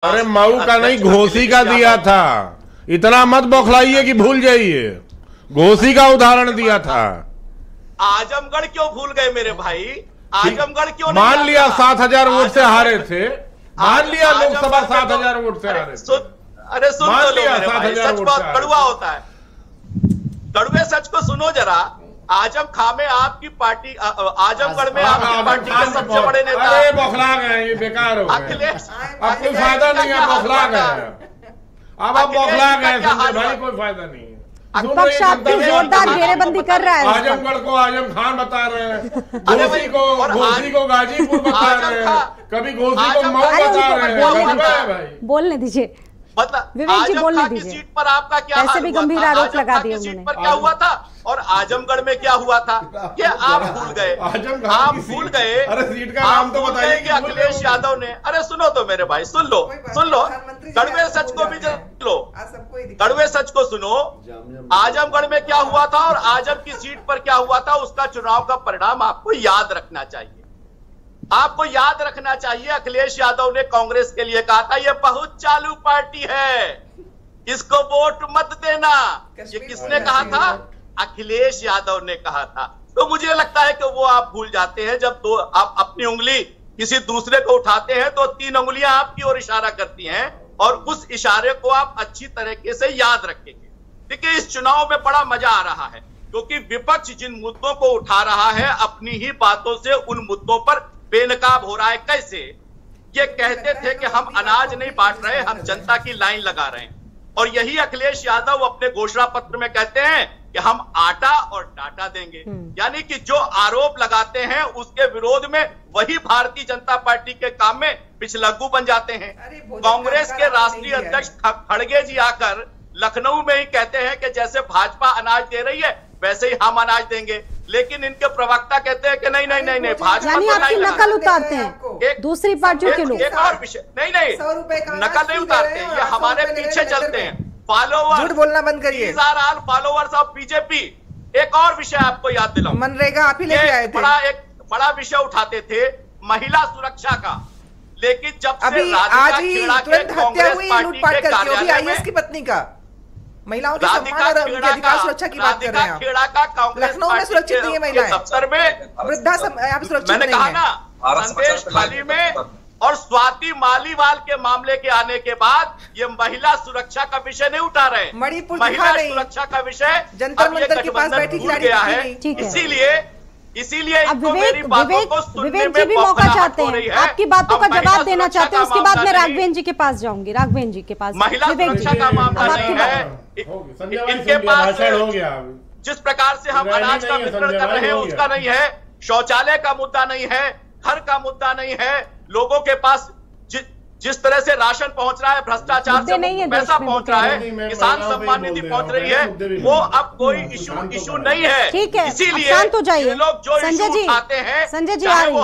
अरे मऊ का नहीं, घोसी का दिया था। इतना मत बौखलाइए कि भूल जाइए। घोसी का उदाहरण दिया था। आजमगढ़ क्यों भूल गए मेरे भाई? आजमगढ़ क्यों मान लिया 7,000 वोट से हारे थे। मान लिया लोकसभा 7,000 वोट से हारे थे। अरे सुन तो लो मेरे भाई, सच बहुत कड़वा होता है। कड़वे सच को सुनो जरा। आजम खां में आपकी पार्टी, आजमगढ़ में आपकी पार्टी के सबसे बड़े नेता, अरे बौखला गए, ये बेकार हो अखिलेश। अब कोई फायदा नहीं है, बौखला गए। अब आप बौखला गए संजय भाई, कोई फायदा नहीं है। विपक्ष आपकी जोरदार घेरेबंदी कर रहा है। आजमगढ़ को आजम खान बता रहे हैं, घोसी को गाजीपुर बता रहे हैं, कभी घोसी को मऊ बता रहे हैं। बोलने दीजिए, मतलब विवेक जी बोलने की दीजिए। सीट पर आपका क्या ऐसे भी गंभीर आरोप लगा दिए सीट उन्होंने। पर क्या हुआ था और आजमगढ़ में क्या हुआ था, ये आप भूल गए। आप भूल गए। अरे सीट का नाम तो बताइए कि अखिलेश यादव ने। अरे सुनो तो मेरे भाई, सुन लो कड़वे सच को भी लो, कड़वे सच को सुनो। आजमगढ़ में क्या हुआ था और आजम की सीट पर क्या हुआ था, उसका चुनाव का परिणाम आपको याद रखना चाहिए। आपको याद रखना चाहिए, अखिलेश यादव ने कांग्रेस के लिए कहा था ये बहुत चालू पार्टी है, इसको वोट मत देना। ये किसने कहा था? अखिलेश यादव ने कहा था। तो मुझे लगता है कि वो आप भूल जाते हैं। जब दो आप अपनी उंगली किसी दूसरे को उठाते हैं तो 3 उंगलियां आपकी ओर इशारा करती हैं और उस इशारे को आप अच्छी तरीके से याद रखेंगे। देखिए, इस चुनाव में बड़ा मजा आ रहा है क्योंकि विपक्ष जिन मुद्दों को उठा रहा है, अपनी ही बातों से उन मुद्दों पर बेनकाब हो रहा है। कैसे? ये कहते थे कि हम अनाज नहीं बांट रहे, हम जनता की लाइन लगा रहे हैं। और यही अखिलेश यादव अपने घोषणा पत्र में कहते हैं कि हम आटा और डाटा देंगे। यानी कि जो आरोप लगाते हैं उसके विरोध में वही भारतीय जनता पार्टी के काम में पिछलग्गू बन जाते हैं। कांग्रेस के राष्ट्रीय अध्यक्ष खड़गे जी आकर लखनऊ में ही कहते हैं कि जैसे भाजपा अनाज दे रही है वैसे ही हम अनाज देंगे, लेकिन इनके प्रवक्ता कहते हैं कि नहीं नहीं नहीं नहीं, भाजपा यानी आपकी नकल उतारते हैं दूसरी पार्टियों के लोग। एक और विषय, नहीं नहीं नकल नहीं उतारते, ये हमारे पीछे चलते हैं। फॉलोवर्स, झूठ बोलना बंद करिए। Followers of BJP. एक और विषय आपको याद दिलाऊं, मनरेगा आप ही लेके आए थे। एक बड़ा विषय उठाते थे, महिला सुरक्षा का। लेकिन जब से अभी आज ही तुरंत हत्या हुई लूटपाट करके, अभी आईएएस की पत्नी का, महिलाओं के सम्मान और अधिकार सुरक्षा की बात कर रहे हैं आप। लखनऊ में सुरक्षित नहीं है महिलाएं, दफ्तर में वृद्धा यहाँ पे सुरक्षित मैंने नहीं कहा है। ना, संदेश खाली में और स्वाति मालीवाल के मामले के आने के बाद ये महिला सुरक्षा का विषय नहीं उठा रहे। मणिपुर महिला सुरक्षा का विषय जंतर मंतर के पास बैठी खिलाड़ी गया है। इसीलिए अब विवेक जी भी मौका चाहते हैं, आपकी बातों का जवाब देना चाहते हैं। उसके बाद मैं राघवेंद्र जी के पास जाऊंगी, राघवेंद्र जी के पास। महिला सुरक्षा का मामला नहीं है इनके पास। जिस प्रकार से हम अनाज का वितरण कर रहे हैं उसका नहीं है, शौचालय का मुद्दा नहीं है, घर का मुद्दा नहीं है, लोगों के पास जिस तरह से राशन पहुंच रहा है, भ्रष्टाचार से पैसा पहुंच रहा है, किसान सम्मान निधि पहुंच रही है, वो अब कोई इशू नहीं है। ठीक है, इसीलिए ये लोग जो इशू उठाते हैं, चाहे वो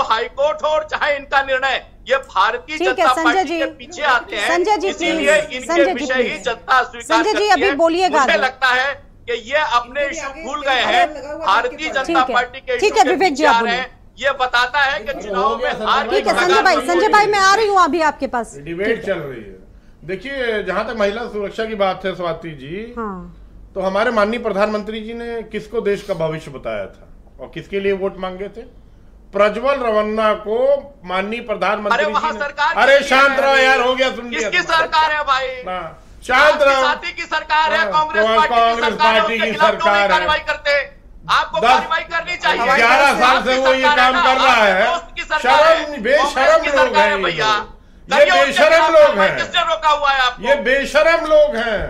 हाईकोर्ट हो और चाहे इनका निर्णय, ये भारतीय जनता पार्टी के पीछे आते हैं। इसीलिए इनके विषय ही जनता स्वीकार करती है। अभी बोलिएगा। मुझे लगता है कि ये अपने इशू भूल गए हैं। भारतीय जनता पार्टी के ठीक है, विवेक जी आप बोलिए। ये बताता है कि चुनाव में हार। ठीक है संजय भाई मैं आ रही हूँ अभी आपके पास। डिबेट चल रही है। देखिए, जहां तक महिला सुरक्षा की बात है स्वाति जी, तो हमारे माननीय प्रधानमंत्री जी ने किसको देश का भविष्य बताया था और किसके लिए वोट मांगे थे? प्रज्वल रवन्ना को माननीय प्रधानमंत्री जी ने। अरे शांत रहो यार, हो गया, सुन लिया। किसकी सरकार है भाई? शांत रहो। साथी की सरकार है, कांग्रेस पार्टी की सरकार है। कार्रवाई करते आपको कार्रवाई करनी चाहिए। 11 साल से वो ये काम कर रहा है। शर्म, बेशरम लोग हैं भैया, ये बेशरम लोग हैं। किसने रोका हुआ है आपको? ये बेशरम लोग हैं,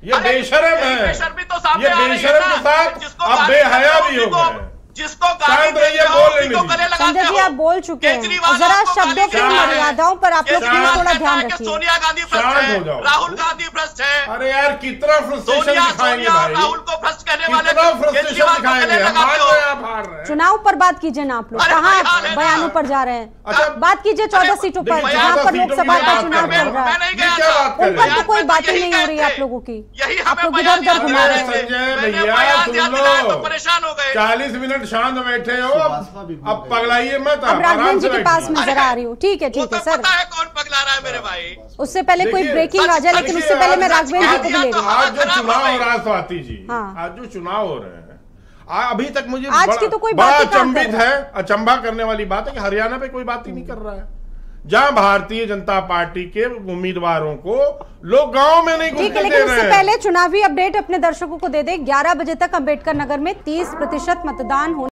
ये बेशरम है। बेशर्मी तो सामने ये बेशरम के साथ अब बेहया भी हो गए। जिसको गाली देते हो उसी को गले लगाते हो। संजय जी आप बोल चुके हैं, जरा शब्दों की मर्यादाओं पर आप लोग थोड़ा ध्यान रखिए। सोनिया गांधी भ्रष्ट है, राहुल गांधी भ्रष्ट है। अरे यार कितना फ्रस्ट्रेशन दिखाएंगे भाई, राहुल को भ्रष्ट कहने वाले कितना फ्रस्ट्रेशन दिखाएंगे। चुनाव पर बात कीजिए ना आप लोग, कहाँ बयानों पर जा रहे हैं? बात कीजिए 14 सीटों पर जहाँ पर लोकसभा का चुनाव चल रहा है, उन पर तो कोई बातें नहीं हो रही है आप लोगों की। आप लोग इधर उधर घुमा रहे हैं। संजय भैया सुन लो, परेशान हो गए। 40 मिनट मिनट शांत बैठे हो, अब पगलाइए मत। अब राघवेंद्र जी के पास मैं जरा आ रही हूँ। ठीक है सर, पता है कौन पगला रहा है मेरे भाई। उससे पहले कोई ब्रेकिंग आ जाए, लेकिन उससे पहले मैं राघवेंद्र जी को भी ले रही हूँ। आज जो चुनाव हो रहा है स्वाति जी, आज जो चुनाव हो रहे हैं, अभी तक मुझे आज की तो कोई बड़ा अचंभित है, अचंभा करने वाली बात है कि हरियाणा पे कोई बात ही नहीं कर रहा है, जहां भारतीय जनता पार्टी के उम्मीदवारों को लोग गांव में नहीं घुसने दे रहे हैं। लेकिन उससे पहले चुनावी अपडेट अपने दर्शकों को दे दे। 11 बजे तक अंबेडकर नगर में 30% मतदान होने